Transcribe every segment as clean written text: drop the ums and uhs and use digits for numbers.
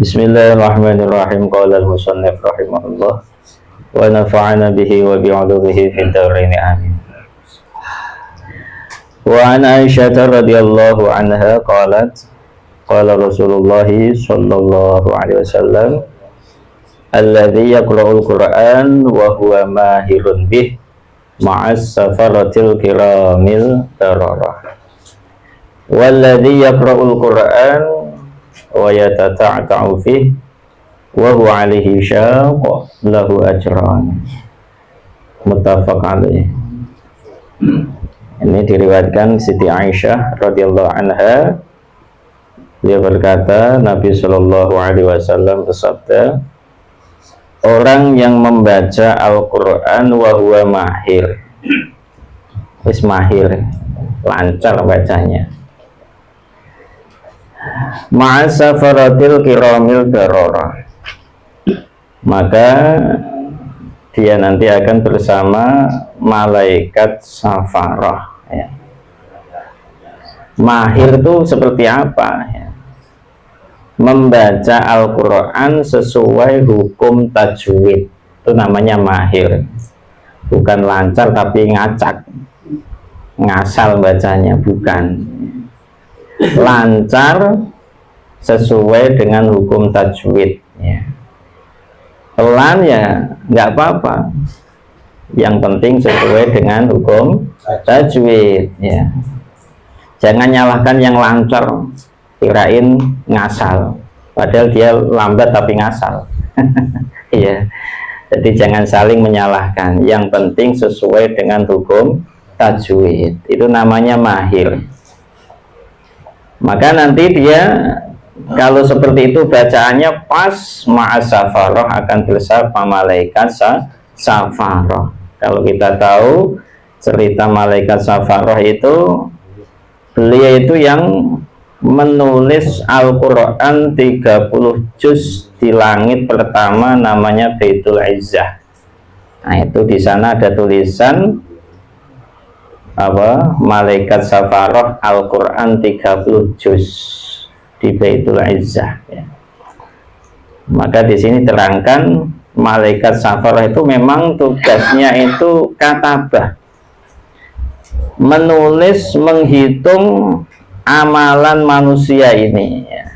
Bismillahirrahmanirrahim. Qala al-musannif rahimahullah wa nafa'ana bihi wa bi'ulumihi fid dharain amin. Wa an Aisyah radhiyallahu anha qalat qala Rasulullah sallallahu alaihi wasallam alladzi yaqra'ul Qur'an wa huwa mahirun bih ma'as safaratil kiramil bararah walladzi yaqra'ul Qur'an wa yatata'ta'u fih wa huwa alaihi syaq lahu ajran. Muttafaq alaih. Ini diriwayatkan Siti Aisyah radhiyallahu anha. Dia berkata, Nabi Shallallahu alaihi wasallam bersabda, orang yang membaca Al-Qur'an wa huwa mahir, wis mahir, lancar bacanya, ma'asafaratil kiramil bararah, maka dia nanti akan bersama malaikat safarah ya. Mahir itu seperti apa ya? Membaca Al-Quran sesuai hukum tajwid, itu namanya mahir. Bukan lancar tapi ngacak, ngasal bacanya, bukan. Lancar sesuai dengan hukum tajwid ya. Pelan ya nggak apa-apa, yang penting sesuai dengan hukum tajwid ya. Jangan nyalahkan yang lancar, kirain ngasal, padahal dia lambat tapi ngasal. Iya. Jadi jangan saling menyalahkan, yang penting sesuai dengan hukum tajwid, itu namanya mahir. Maka nanti dia kalau seperti itu bacaannya pas ma'asafaroh, akan bersama malaikat safaroh. Kalau kita tahu cerita malaikat safaroh itu, beliau itu yang menulis Al-Quran 30 juz di langit pertama, namanya Baitul Izzah. Nah itu di sana ada tulisan apa, malaikat safaroh Al-Quran 30 juz di Baitul Izzah ya. Maka di sini terangkan malaikat safaroh itu memang tugasnya itu katabah, menulis, menghitung amalan manusia ini ya.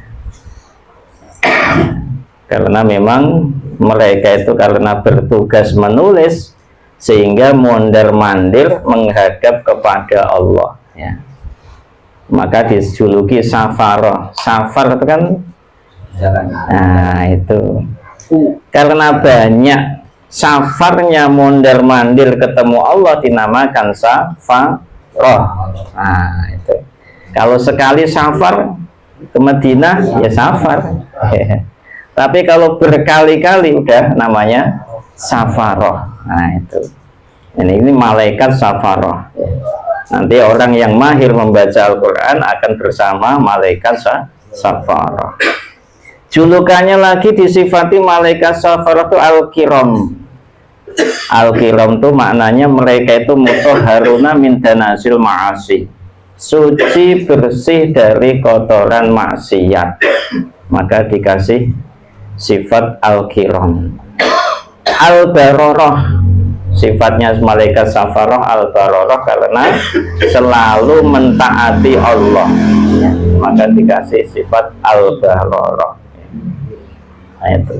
Karena memang mereka itu karena bertugas menulis, sehingga mondar-mandir menghadap kepada Allah ya. Maka dijuluki safaroh. Safar itu kan jalan. Nah itu karena banyak safarnya mondar-mandir ketemu Allah, dinamakan safaroh. Nah itu kalau sekali safar ke Madinah ya safar. Tapi kalau berkali-kali udah namanya safaroh. Nah itu ini malaikat safaroh. Nanti orang yang mahir membaca Al-Quran akan bersama malaikat safaroh. Julukannya lagi disifati malaikat safaroh itu Al-Kiram. Al-Kiram itu maknanya mereka itu mutahharuna min danasil ma'asi, suci bersih dari kotoran maksiat, maka dikasih sifat Al-Kiram. Al-Bararah, sifatnya malaikat safaroh Al-Bararah karena selalu mentaati Allah ya, maka dikasih sifat Al-Bararah. Nah itu.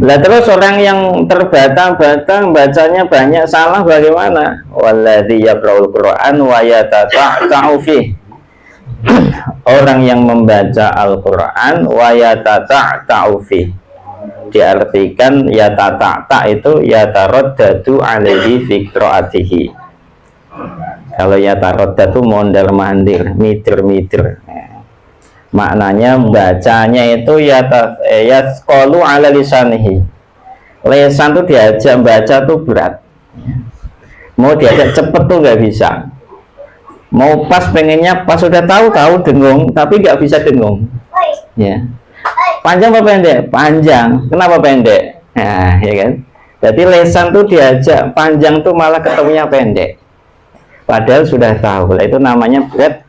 Lah terus orang yang terbatang-batang bacanya banyak salah bagaimana? Walladzi yaqra'ul Qur'an wa yatata'ta'u fih. Orang yang membaca Al-Quran wa yatata'ta'u fih, diartikan yatata'ta itu yataraddadu alaihi fi qiraatihi. Kalau yataraddadu mondar-mandir, mitir-mitir. Maknanya bacanya itu yasqalu ala lisanihi. Lesan tuh diajak baca tuh berat. Mau diajak cepet tuh nggak bisa. Mau pas pengennya pas sudah tahu dengung, tapi nggak bisa dengung. Ya. Panjang apa pendek? Panjang. Kenapa pendek? Nah, ya kan? Jadi lesan tuh diajak panjang tuh malah ketemunya pendek. Padahal sudah tahu. Itu namanya berat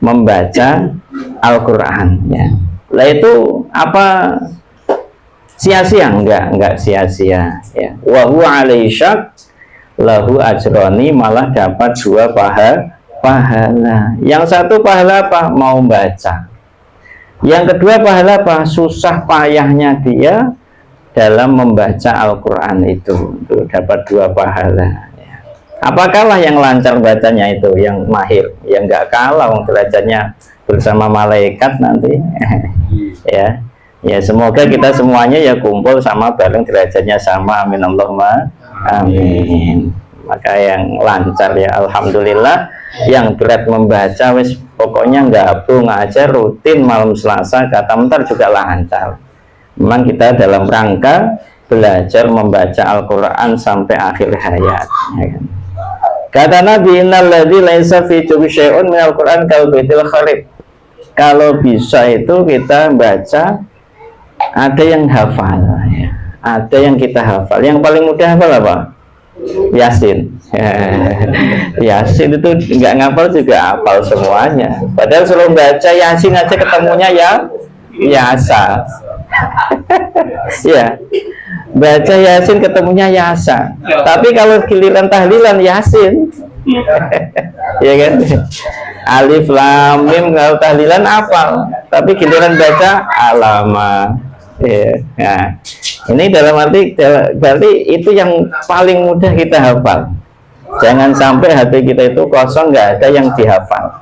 membaca Al-Quran ya. Lah itu apa sia-sia? Enggak sia-sia ya. Wa huwa alaihi syak lahu ajroni, malah dapat 2 pahala. Yang satu pahala apa? Mau baca. Yang kedua pahala apa? Susah payahnya dia dalam membaca Al-Quran itu dapat 2 pahala ya. Apakah yang lancar bacanya itu, yang mahir? Yang enggak kalah, derajatnya bersama malaikat nanti. Ya semoga kita semuanya ya kumpul sama bareng, derajatnya sama, amin Allahumma amin. Maka yang lancar ya alhamdulillah, yang berat membaca wis pokoknya gabung aja rutin malam Selasa kata mentar juga lancar. Memang kita dalam rangka belajar membaca Al-Quran sampai akhir hayat ya kan? Kata Nabi, innalladzi laisa fi jubi syai'un minal Qur'an kal baitil kharib. Kalau bisa itu kita baca, ada yang hafal ya. Ada yang kita hafal. Yang paling mudah hafal apa? Yasin. Yasin itu nggak ngapal juga hafal semuanya. Padahal selalu baca Yasin aja ketemunya ya Yasa. Ya, baca Yasin ketemunya Yasa. Tapi kalau giliran tahlilan Yasin, ya kan? Alif Lam Mim kalau tahlilan apal, tapi giliran baca alama. Ya. Nah, ini dalam arti berarti itu yang paling mudah kita hafal. Jangan sampai hati kita itu kosong, nggak ada yang dihafal.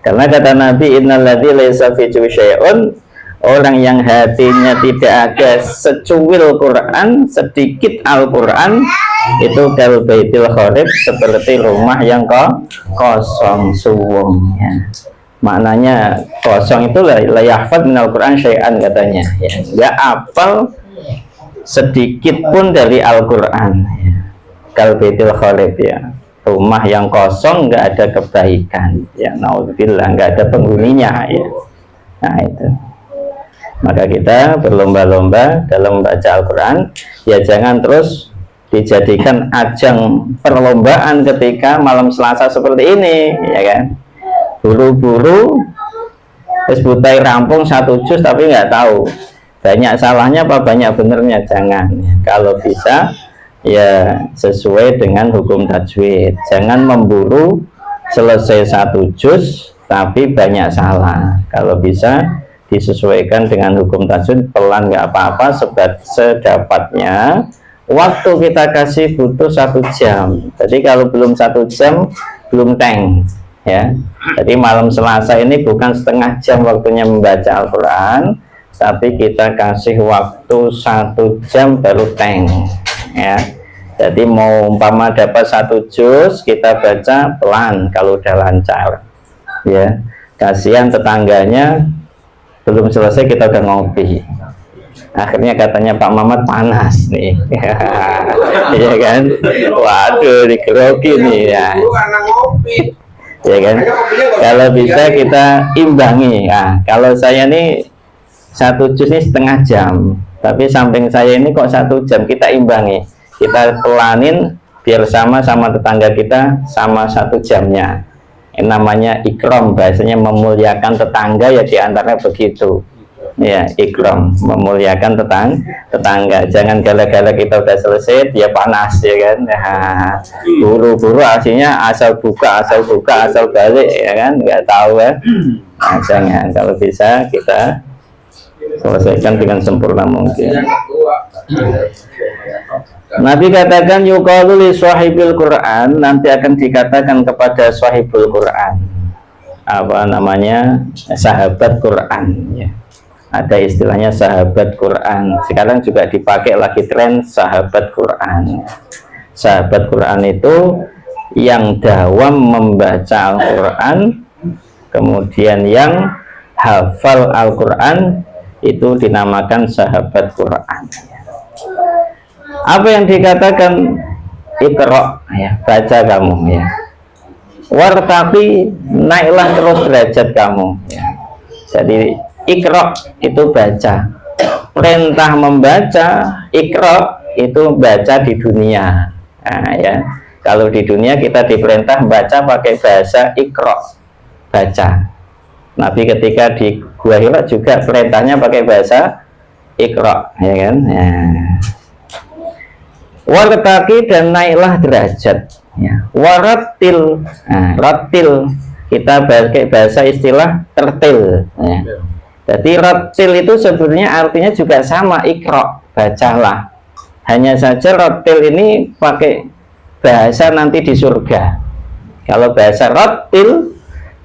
Karena kata Nabi, innalladzi laisa fi syai'un, orang yang hatinya tidak ada secuil Quran, sedikit Al-Quran, itu kal baitil kharib, seperti rumah yang kosong suwung ya. Maknanya kosong itu la yahfad minal Quran syai'an katanya ya. Enggak apal sedikit pun dari Al-Quran ya. Kal baitil kharib ya, rumah yang kosong, enggak ada kebaikan ya, naudzubillah, enggak ada penghuninya ya. Nah itu, maka kita berlomba-lomba dalam membaca Al-Quran ya, jangan terus dijadikan ajang perlombaan ketika malam Selasa seperti ini ya kan, buru-buru terus butai rampung 1 juz tapi nggak tahu banyak salahnya apa banyak benernya. Jangan, kalau bisa ya sesuai dengan hukum tajwid, jangan memburu selesai 1 juz tapi banyak salah. Kalau bisa disesuaikan dengan hukum tajwid, pelan nggak apa-apa, sedapatnya. Waktu kita kasih butuh 1 jam, jadi kalau belum 1 jam belum teng ya. Jadi malam Selasa ini bukan setengah jam waktunya membaca Al-Quran, tapi kita kasih waktu 1 jam baru teng ya. Jadi mau umpama dapat 1 juz, kita baca pelan kalau udah lancar ya. Kasihan tetangganya belum selesai kita udah ngopi, akhirnya katanya Pak Mamat panas nih. Iya kan, waduh digeroki nih ya. Ya kan, kalau bisa kita imbangi. Nah, kalau saya nih 1 juz ini setengah jam, tapi samping saya ini kok 1 jam, kita imbangi, kita pelanin biar sama tetangga kita sama 1 jamnya. Ini namanya ikram, bahasanya memuliakan tetangga ya, diantaranya begitu ya, ikram, memuliakan tetangga. Jangan gara-gara kita udah selesai dia panas ya kan. Nah, buru-buru aslinya asal buka asal balik ya kan, nggak tahu ya. Nah, jangan, kalau bisa kita selesaikan dengan sempurna mungkin. Nabi katakan yuqalu li sahibil Quran, nanti akan dikatakan kepada sahibul Quran, apa namanya, sahabat Quran ya. Ada istilahnya sahabat Quran, sekarang juga dipakai lagi tren sahabat Quran. Sahabat Quran itu yang dawam membaca Al-Quran, kemudian yang hafal Al-Quran, itu dinamakan sahabat Quran. Apa yang dikatakan Iqra ya, baca kamu ya, wartaqi, naiklah terus derajat kamu ya. Jadi Iqra itu baca, perintah membaca. Iqra itu baca di dunia. Nah, ya, kalau di dunia kita diperintah baca pakai bahasa Iqra, baca. Nabi ketika di Gua Hira juga perintahnya pakai bahasa Iqra, ya kan? Ya. Wartaki dan naiklah derajat, ya. Waratil, nah, ratil kita pakai bahasa istilah tertil, ya. Jadi ratil itu sebenarnya artinya juga sama, Iqra, bacalah. Hanya saja ratil ini pakai bahasa nanti di surga. Kalau bahasa ratil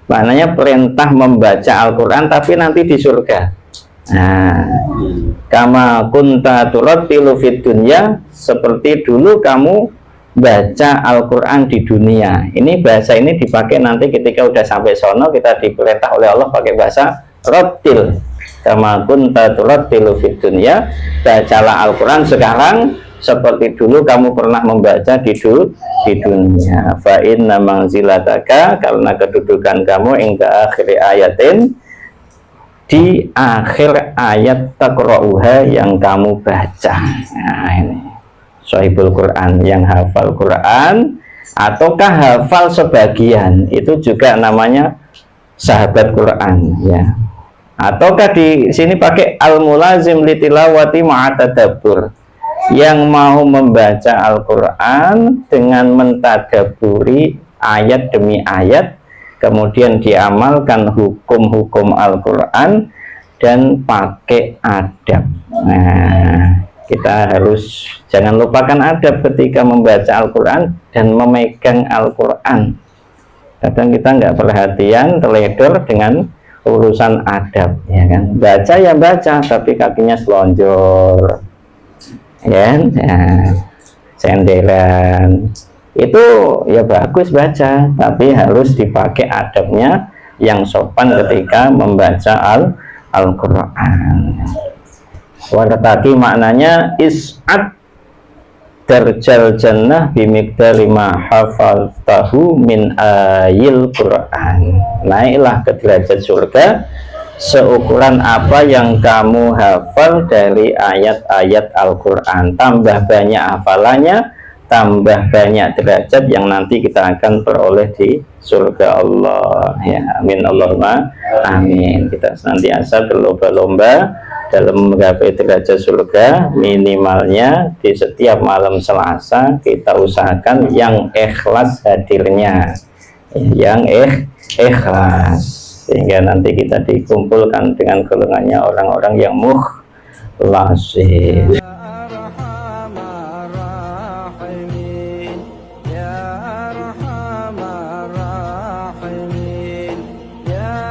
maknanya perintah membaca Al-Quran tapi nanti di surga. Nah, kama kunta turattilu fid dunya, seperti dulu kamu baca Al-Quran di dunia. Ini bahasa ini dipakai nanti ketika udah sampai sono, kita diperintah oleh Allah pakai bahasa rattil. Kama kunta turattilu fid dunya, bacalah Al-Quran sekarang seperti dulu kamu pernah membaca di dunia. Fa inna manzilataka, karena kedudukan kamu ingka akhir ayatin, di akhir ayat taqra'uha yang kamu baca. Nah, ini Shahibul Quran, yang hafal Quran ataukah hafal sebagian, itu juga namanya sahabat Quran, ya. Ataukah di sini pakai al-mulazim litilawati ma'atadabbur, yang mau membaca Al-Quran dengan mentadaburi ayat demi ayat, kemudian diamalkan hukum-hukum Al-Quran dan pakai adab. Nah, kita harus jangan lupakan adab ketika membaca Al-Quran dan memegang Al-Quran. Kadang kita nggak perhatian, teledor dengan urusan adab, ya kan? Baca ya baca, tapi kakinya selonjor, ya, senderan, itu ya bagus baca, tapi harus dipakai adabnya yang sopan ketika membaca Al-Quran. Wartaki maknanya is'ad darjal jannah bimiqdari ma hafaltahu min ayil Quran, naiklah ke derajat surga seukuran apa yang kamu hafal dari ayat-ayat Al-Quran. Tambah banyak hafalannya, tambah banyak derajat yang nanti kita akan peroleh di surga Allah, ya. Amin Allahumma amin. Kita senantiasa berlomba-lomba dalam menggapai derajat surga. Minimalnya di setiap malam Selasa kita usahakan yang ikhlas hadirnya, yang ikhlas, sehingga nanti kita dikumpulkan dengan golongannya orang-orang yang mukhlasin.